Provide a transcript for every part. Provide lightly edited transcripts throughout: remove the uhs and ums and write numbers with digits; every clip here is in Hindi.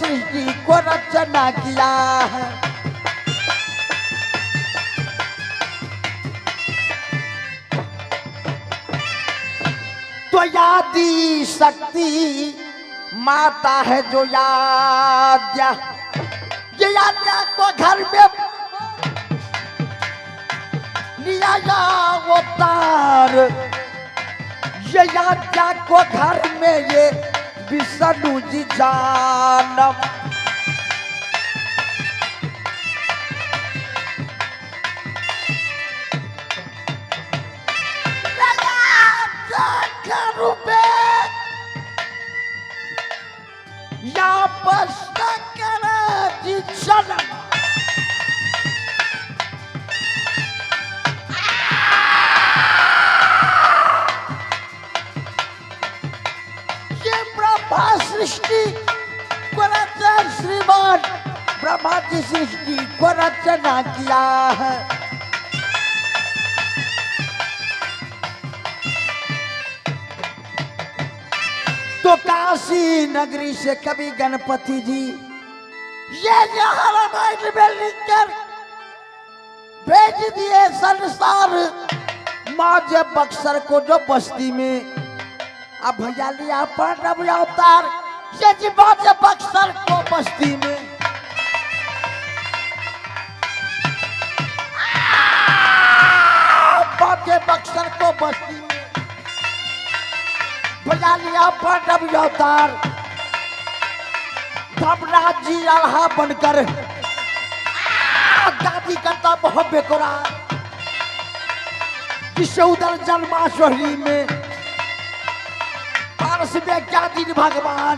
सृष्टि को रचना किया है। तो यादी शक्ति माता है जो याद्या, ये याद्या को घर में लिया या अवतार, ये याद्या को घर में ये विष्णु जी जानम। या पुस्तक जी जन्म ये ब्रह्मा सृष्टि को रचना, श्रीमान ब्रह्मा की सृष्टि को रचना किया है। तो काशी नगरी से कभी गणपति जी ये रामायण में लिखकर भेज दिए संसार माजे बक्सर को, जो बस्ती में अब भैया लिया पांडव अवतार, ये जी माजे बक्सर को बस्ती में। माजे बक्सर को बस्ती में भैया लिया पांडव अवतार, धर्मराज जी आल्हा बनकर गादी करता बहुत बेकुरार, जिससे उधर जन्माष्टमी में पारस में क्या दिन भगवान,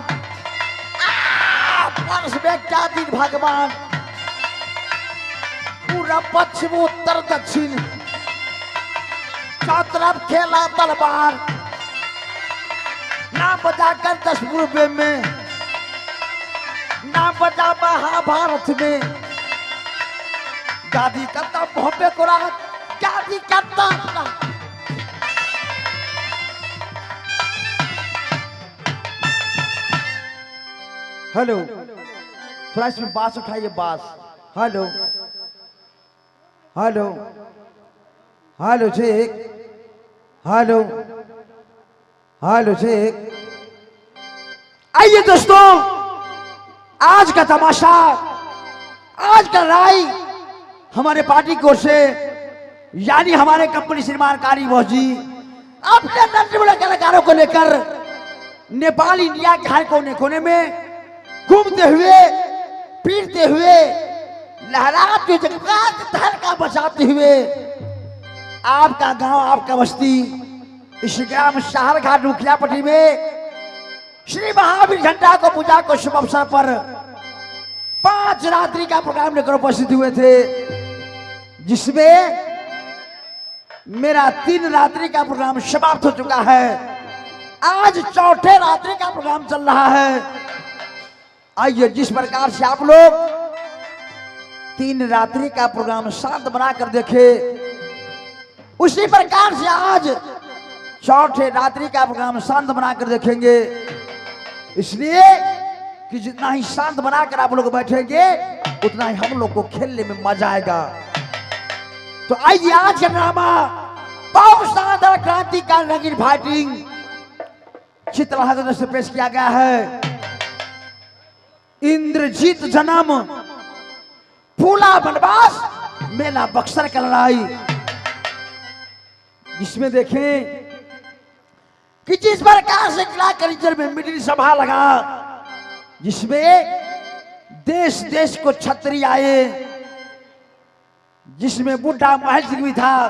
पारस में क्या दिन भगवान, पूरा पश्चिम उत्तर दक्षिण चारों तरफ खेला तलवार, ना बजाकर 10 पूर्व में, ना बजा महाभारत में, गादी करता भव्य कुरान, गादी करता। हेलो, थोड़ा इसमें बास उठाइए, bass. Hello hello hello check, hello hello check. आइए दोस्तों, आज का तमाशा, आज का राय हमारे पार्टी की ओर से, यानी हमारे कंपनी श्रीमान कारी बॉस जी अपने नन्हे बड़े कलाकारों को लेकर नेपाल इंडिया के हर कोने कोने में घूमते हुए, फिरते हुए, लहराते जगत धड़का बचाते हुए आपका गांव, आपका बस्ती, इस ग्राम शहरघाट मुखियापट्टी में श्री महावीर झंडा को पूजा को शुभ अवसर पर 5 रात्रि का प्रोग्राम लेकर उपस्थित हुए थे, जिसमें मेरा 3 रात्रि का प्रोग्राम समाप्त हो चुका है। आज 4थे रात्रि का प्रोग्राम चल रहा है। आइए, जिस प्रकार से आप लोग 3 रात्रि का प्रोग्राम शांत बनाकर देखे, उसी प्रकार से आज 4थे रात्रि का प्रोग्राम शांत बनाकर देखेंगे। इसलिए कि जितना ही शांत बनाकर आप लोग बैठेंगे, उतना ही हम लोग को खेलने में मजा आएगा। तो आइए, आज का ड्रामा बहुत शानदार क्रांतिकारी रंगीन फाइटिंग चित्रहार से पेश किया गया है। इंद्रजीत जन्म, फूला बनवास, मेला बक्सर का लड़ाई, जिसमें देखें कि जिस प्रकार से किला करिचर में मिडिल सभा लगा, जिसमें देश देश को छत्री आए, जिसमें बुढ़ा महल सिंह भी था।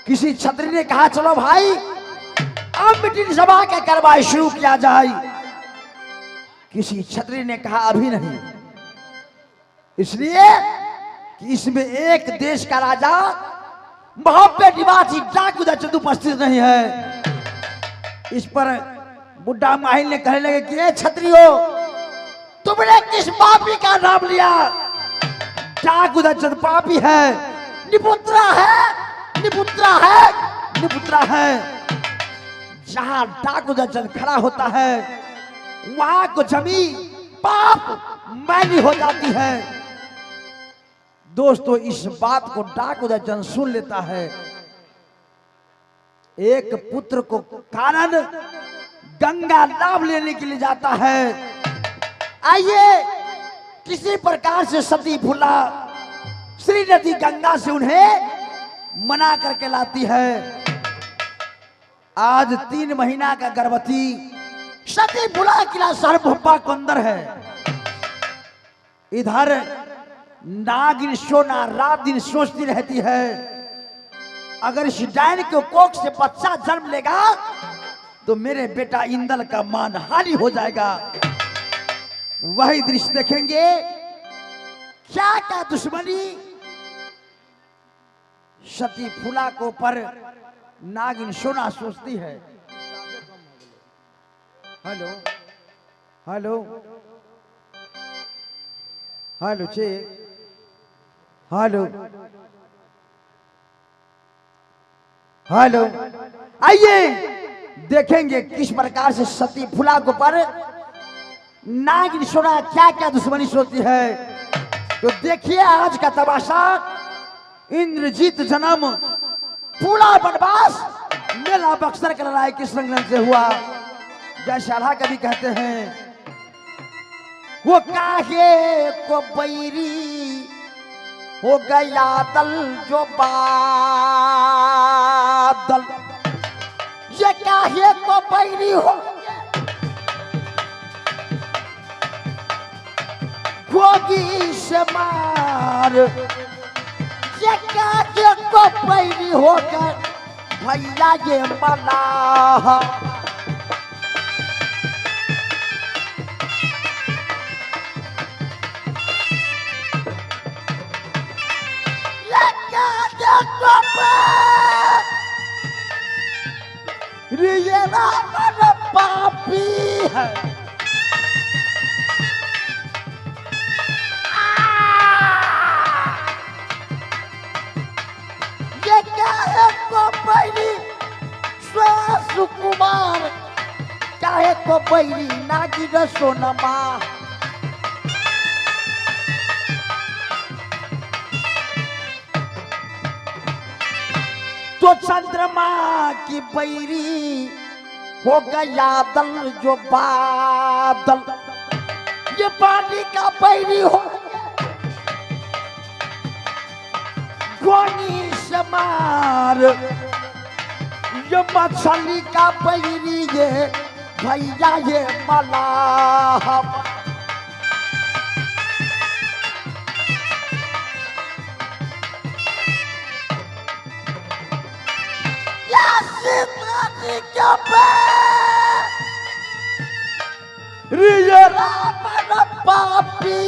किसी छत्री ने कहा, चलो भाई अब मिडिल सभा का कार्रवाई शुरू किया जाए। किसी छत्री ने कहा, अभी नहीं, इसलिए कि इसमें एक देश का राजा भव्य निवासी डाकू दचंद उपस्थित नहीं है। इस पर बुढ़ा माहिल ने कहने लगे कि छत्रियो, तुमने किस पापी का नाम लिया? डाकू दचंद पापी है, निपुत्रा है, निपुत्रा है, निपुत्रा है। जहां डाकू दचंद खड़ा होता है, वहां को जमी पाप साफ मैली हो जाती है। दोस्तों, इस बात को डाक उदयचंद सुन लेता है। एक पुत्र को कारण गंगा लाभ लेने के लिए जाता है। आइए, किसी प्रकार से सती फूला श्रीमती गंगा से उन्हें मना करके लाती है। आज 3 महीना का गर्भवती सती फूला किला सारभूपा को अंदर है। इधर नागिन सोना रात दिन सोचती रहती है, अगर इस डायन के कोख से बच्चा जन्म लेगा तो मेरे बेटा इंदल का मानहानि हो जाएगा। वही दृश्य देखेंगे। क्या क्या दुश्मनी सती फूला को पर नागिन सोना सोचती है। Hello hello hello check hello hello. आइए देखेंगे किस प्रकार से सती फूला को पर नागिन सोना क्या क्या दुश्मनी सोचती है। तो देखिए आज का तमाशा। इंद्रजीत जन्म पूरा वनवास मेला बक्सर का लड़ाई किस रंग से हुआ। जैसे आल्हा कवि कहते हैं, वो काहे को बैरी हो गया दल जो बादल, ये काहे को बैरी हो गोगी से मार, ये काहे को बैरी होकर भैया ये मलाह। ये रावण पापी है, ये काहे को बैरी सुकुमार, काहे को बैरी नागिन सोनमा। तो चंद्रमा की बैरी हो गया दल जो बादल, ये पानी का बैरी हो गोनी से मार, ये मछली का बैरी ये भैया ये मलाह। ये रावण पापी,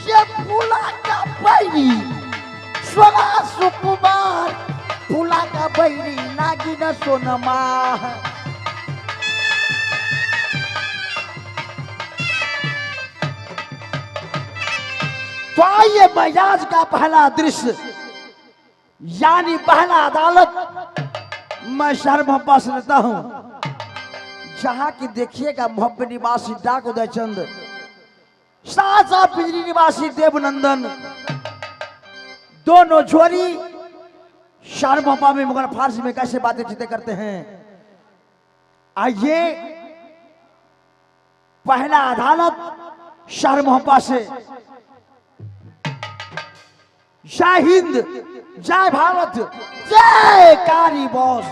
ये फूला का बैरी सोना सुकुमार, फूला का बैरी नागिन सोनमा। तो आइए बजाज का पहला दृश्य यानी पहला अदालत मैं शहर मोहब्बा से लेता हूं, जहां की देखिएगा मोहब्बत निवासी डाक उदयचंद, साथ साथ बिजली निवासी देवनंदन, दोनों जोड़ी शहर मोहब्बा में मुगल फारसी में कैसे बातें चीतें करते हैं। आइए पहला अदालत शहर मोहब्बा से। जय हिंद, जय भारत, जय कारी बॉस।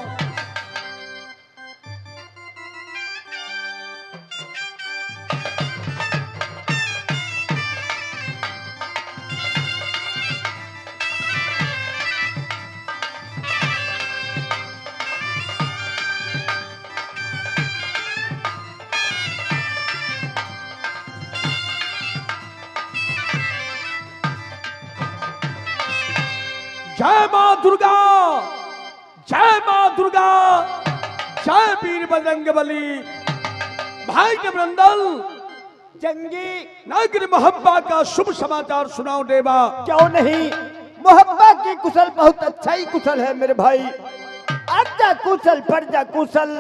जय मां दुर्गा, जय मां दुर्गा, जय वीर बजरंगबली। भाई नवरंदल, जंगी नागिन मोहब्बा का शुभ समाचार सुनाओ देवा। क्यों नहीं, मोहब्बत की कुशल बहुत अच्छा ही कुशल है मेरे भाई। अर्जा कुशल परजा कुशल,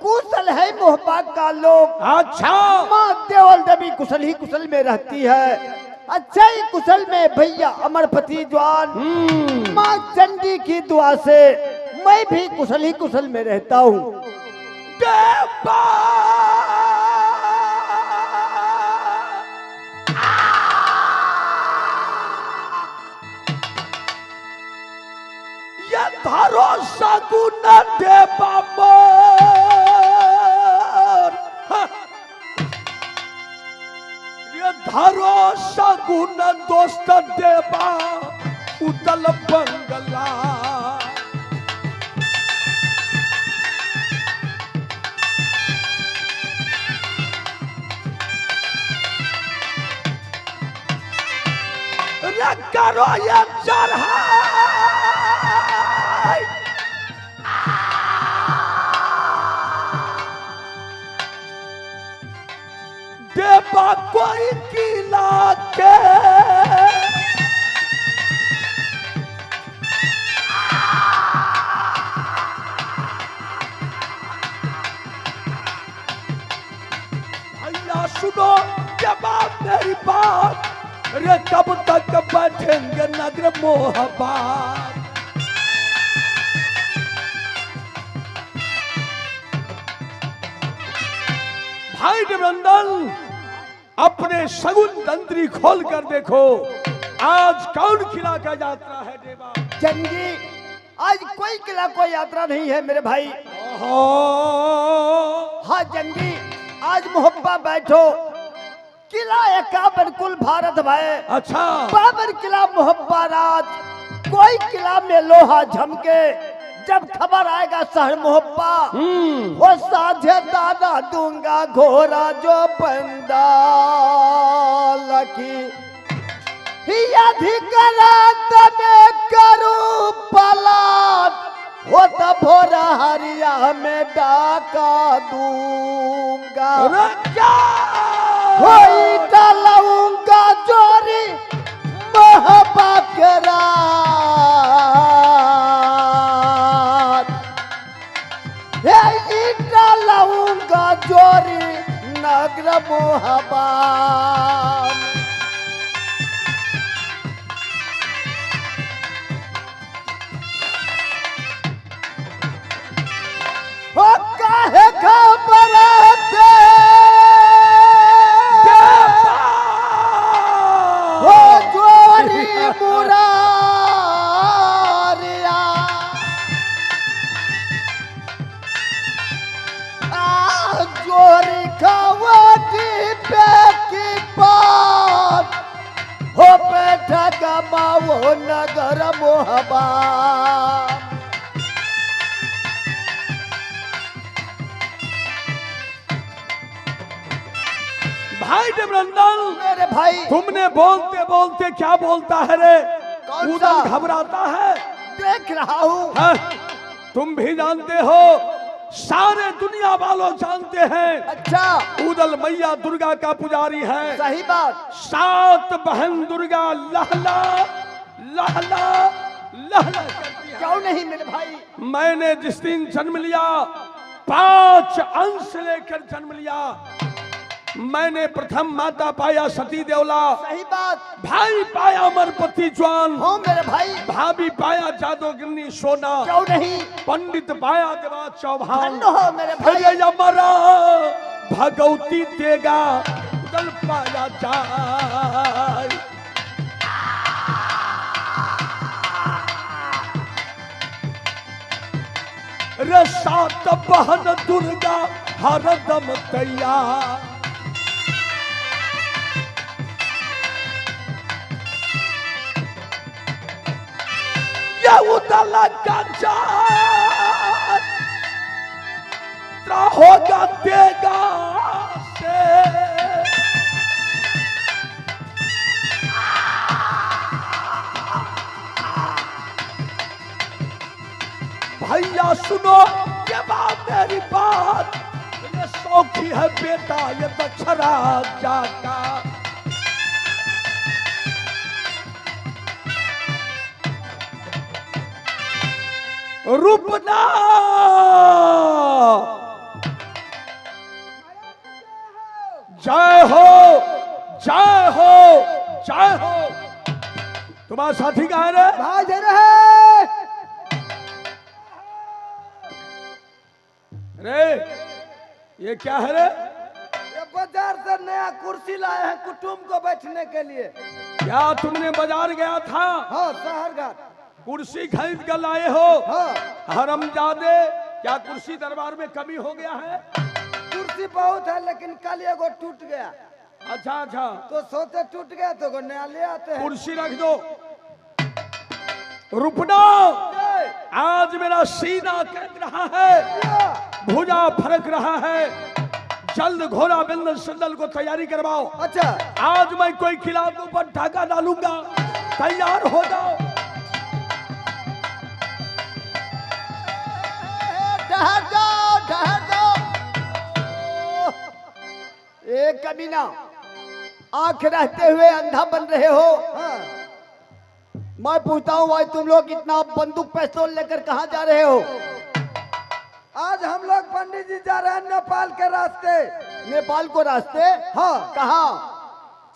कुशल है मोहब्बत का लोग। अच्छा माँ देवल देवी कुशल ही कुशल में रहती है। अच्छा ही कुशल में भैया अमरपति जवान, माँ चंडी की दुआ से मैं भी कुशल ही कुशल में रहता हूँ। ये धारो सगुन देवा मोर, ये धारो सगुन दोस्त देवा उतल बंगला। रे करो ये चढ़ाई, देवा कोई किला के भैया सुनो जवाब मेरी बात, रे कब तक बैठेंगे नगर मोहब्बत। भाई निबंधन अपने सगुन तंत्री खोल कर देखो, आज कौन किला का यात्रा है देवा? चंगी आज कोई किला कोई यात्रा नहीं है मेरे भाई। हाँ जंगी आज मोहब्बत बैठो, किला एकावन कुल भारत भाई। अच्छा बाबर किला मोहब्बत रात, कोई किला में लोहा झमके, जब खबर आएगा शहर मोहब्बा वो साझे दादा दूंगा घोड़ा जो बंदा लकी अधिकरात में करूं पलाट हो तो भोरा हरिया में डाका दूंगा होई डालूंगा जोरी मोहब्बा के रात डालूंगा जोरी नगर मोहब्बा। हो काहे घबराते हो जोरी मुरारिया जोरी खवटी पे की बात हो बैठा गमाओ नगर मोहब्बा। भाई निबंधन मेरे भाई तुमने बोलते बोलते क्या बोलता है रे? कौन उदल सा? घबराता है। देख रहा हूँ। हाँ, तुम भी जानते हो, सारे दुनिया वालों जानते हैं। अच्छा उदल मैया दुर्गा का पुजारी है। सही बात। 7 बहन दुर्गा लहला लहला लहला करती है। क्यों नहीं मेरे भाई? मैंने जिस दिन जन्म लिया 5 अंश लेकर जन्म लिया। मैंने प्रथम माता पाया सती देवला, सही बात। भाई पाया अमरपति जवान, हो मेरे भाई। भाभी पाया जादोगिनी सोना, क्यों नहीं? पंडित पाया देवा चौहान। धन्य हो मेरे भाई। अरे अमरा भगवती देगा उदल पाया जाए। रे 7 बहन दुर्गा हरदम तैयार। ये उदल का जात्रा होगा देगा से। भैया सुनो ये बात मेरी बात, ये सौखी है बेटा ये दक्षरा जाका। रुपना। जय हो, जय हो, जय हो। तुम्हारा साथी कहाँ है रे? भाई दे रहे रे, ये क्या है रे? ये बाजार से नया कुर्सी लाए हैं कुटुंब को बैठने के लिए। क्या तुमने बाजार गया था? हाँ शहर घाट कुर्सी खरीद कर लाए हो? हाँ हरामजादे, क्या कुर्सी दरबार में कमी हो गया है? कुर्सी बहुत है लेकिन कल एगो टूट गया अच्छा अच्छा, तो सोचे टूट गया तो एगो नया ले आते हैं। कुर्सी रख दो। रुपना, आज मेरा सीना कह रहा है, भुजा फरक रहा है। जल्द घोड़ा बिंदल संदल को तैयारी करवाओ। अच्छा आज मैं कोई किला के ऊपर ढाका डालूंगा, तैयार हो जाओ। ठहर जाओ, ठहर जाओ। एक कमीना, आंख रहते हुए अंधा बन रहे हो। हाँ। मैं पूछता हूँ भाई तुम लोग इतना बंदूक पिस्तौल लेकर कहाँ जा रहे हो? आज हम लोग पंडित जी जा रहे हैं नेपाल के रास्ते। नेपाल को रास्ते? हाँ। कहाँ?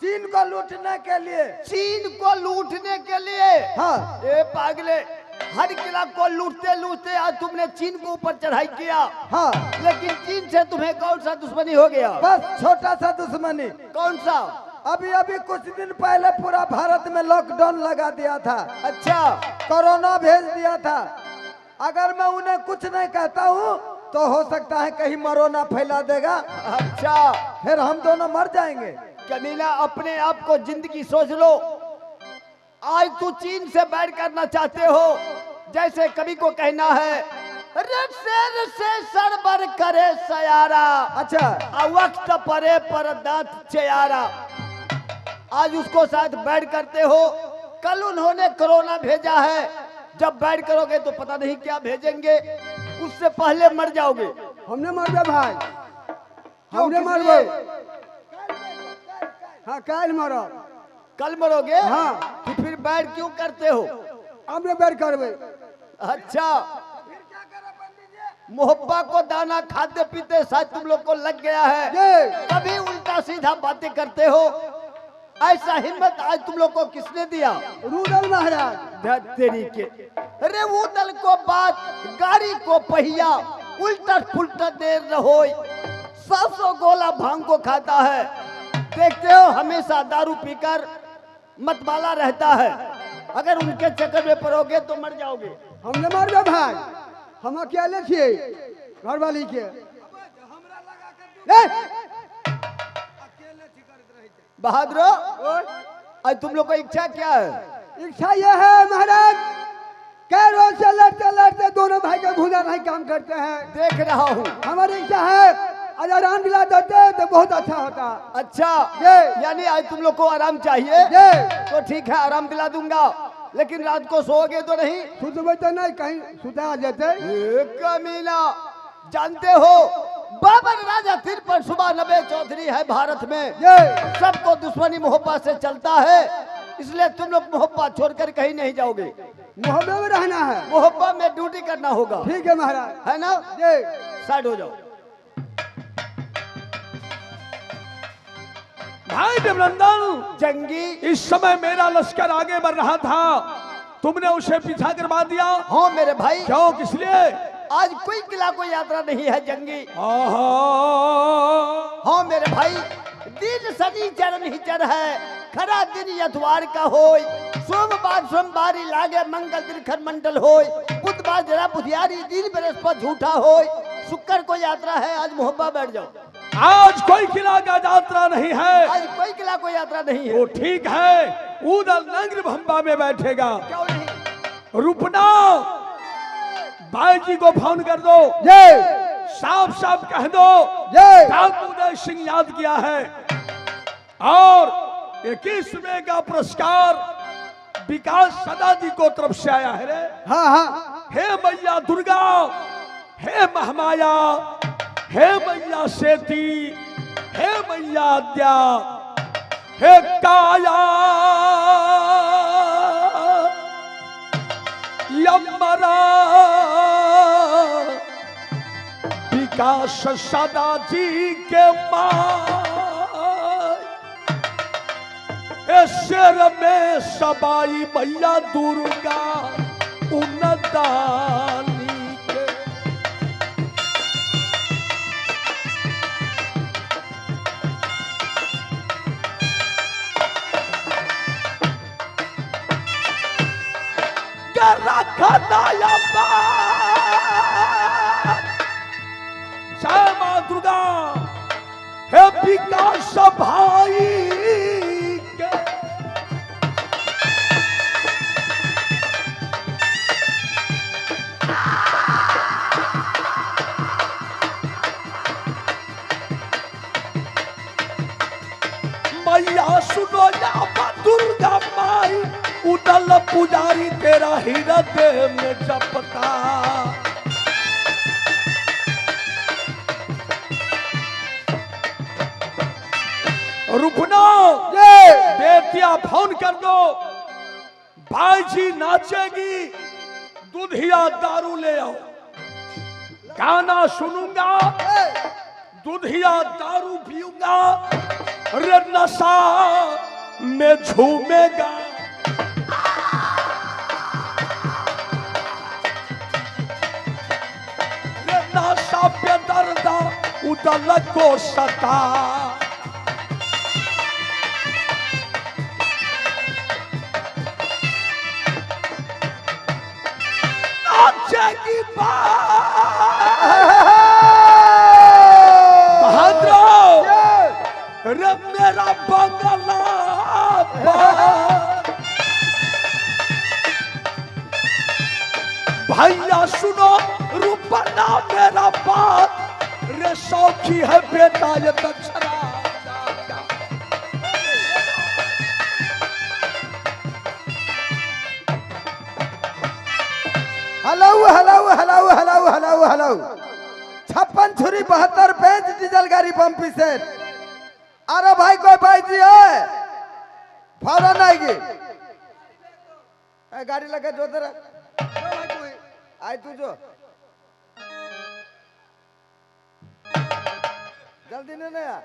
चीन को लूटने के लिए। चीन को लूटने के लिए? हाँ। ये पागले, हर किला को लूटते लूटते आज तुमने चीन को ऊपर चढ़ाई किया। हाँ। लेकिन चीन से तुम्हें कौन सा दुश्मनी हो गया? बस छोटा सा दुश्मनी। कौन सा? अभी अभी कुछ दिन पहले पूरा भारत में लॉकडाउन लगा दिया था। अच्छा। कोरोना भेज दिया था। अगर मैं उन्हें कुछ नहीं कहता हूँ तो हो सकता है कहीं मरोना फैला देगा। अच्छा। फिर हम दोनों मर जाएंगे। कमीना, अपने आप को जिंदगी सोच लो। आज तू चीन से बैर करना चाहते हो, जैसे कवि को कहना है, शेर से सरबर करे सयारा। अच्छा। वक्त परे पर दांत चयारा। आज उसको साथ बैर करते हो। कल उन्होंने कोरोना भेजा है, जब बैर करोगे तो पता नहीं क्या भेजेंगे, उससे पहले मर जाओगे। हमने मर गए भाई, हमने मर गए। हाँ कल मरो। कल मरोगे? हाँ। तो फिर बैर क्यों करते हो? हमने बैर करवे। अच्छा। फिर क्या करा पंडित जी? मोहब्बा को दाना खाते पीते शायद तुम लोग को लग गया है, कभी उल्टा सीधा बातें करते हो। ऐसा हिम्मत आज तुम लोग को किसने दिया? रूदल महाराज। तेरी के, अरे रूदल को बात, गाड़ी को पहिया, उल्टा पुल्टा देर रहो। 700 गोला भांग को खाता है। देखते हो हमेशा दारू पीकर मतवाला रहता है। अगर उनके चक्कर में पड़ोगे तो मर जाओगे। हमने मर गए भाई, हम अकेले थे, घर वाली के। बहादुर, आज तुम लोग को इच्छा क्या है? इच्छा यह है महाराज, कई रोज से लड़ते लड़ते दोनों भाई का भूला नहीं काम करते हैं। देख रहा हूँ। हमारी इच्छा है आज आराम दिला देते तो बहुत अच्छा होता। अच्छा, यानी आज तुम लोग को आराम चाहिए? तो ठीक है, आराम दिला दूंगा, लेकिन रात को सोओगे तो नहीं? सुबह तो नहीं, कहीं सुता जाते। कमीना, जानते हो बाबर राजा तिरपन सुबह 90 चौधरी है भारत में। सबको दुश्मनी मोहब्बत से चलता है, इसलिए तुम लोग मोहब्बत छोड़कर कहीं नहीं जाओगे। मोहब्बत में रहना है, मोहब्बत में ड्यूटी करना होगा। ठीक है महाराज, है ना? साइड हो जाओ। भाई देवनंदन, जंगी, इस समय मेरा लश्कर आगे बढ़ रहा था, तुमने उसे पीछा करवा दिया। हाँ मेरे भाई। क्यों, किस लिए? आज कोई किला को यात्रा नहीं है जंगी। हाँ मेरे भाई, दिन शनिचर निचर है, खरा दिन यथवार का होय, सोमवार सोमवारी लागे मंगल दिन खरमंडल होय, बुधवार जरा बुधियारी दिन बृहस्पति झूठा होय, शुक्र को यात्रा है। आज मोहब्बत बैठ जाओ। आज कोई किला का यात्रा नहीं है। आज कोई किला को यात्रा नहीं है। वो ठीक है, उधर नंगर भंबा में बैठेगा। क्यों नहीं? रुपना, भाई जी को फोन कर दो, साफ साफ कह दो उदय सिंह याद किया है, और 21वें का पुरस्कार विकास सदा जी को तरफ से आया है रे। हाँ हाँ। हे मैया दुर्गा, हे महामाया, हे मैया सेती, हे मैया आद्या, हे काया, यमरा विकास सदा जी के माँ शेर में सबाई मैया दुर्गा उन्नदानी के रखनाया जय मां दुर्गा हे विकास भाई के मैया सुनो या दुर्गा माई उदल पुजारी तेरा हृदय में जपता रुकना बेटिया फोन कर दो भाई जी नाचेगी दूधिया दारू ले आओ गाना सुनूंगा दूधिया दारू पीऊंगा रे नशा में झूमेगा रे नशा पे दर्दा उदल को सता की बहादुर रे मेरा बंगला भैया सुनो रूपना मेरा बात रे सौखी है बेटा ये दक्षरा hello hello hello hello hello hello 56 छुरी 72 पेंच डीजल गाड़ी पंपी सेट अरे भाई कोई भाई जी है फौरन आएगी गाड़ी लगा जो तेरा आई तू जो जल्दी नहीं आ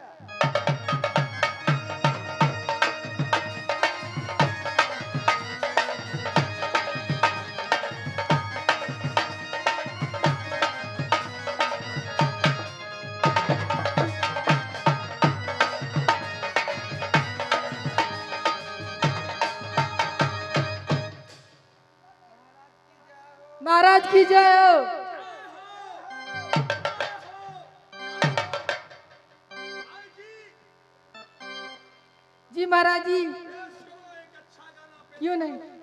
महाराज की जय हो। जी महाराज जी क्यों नहीं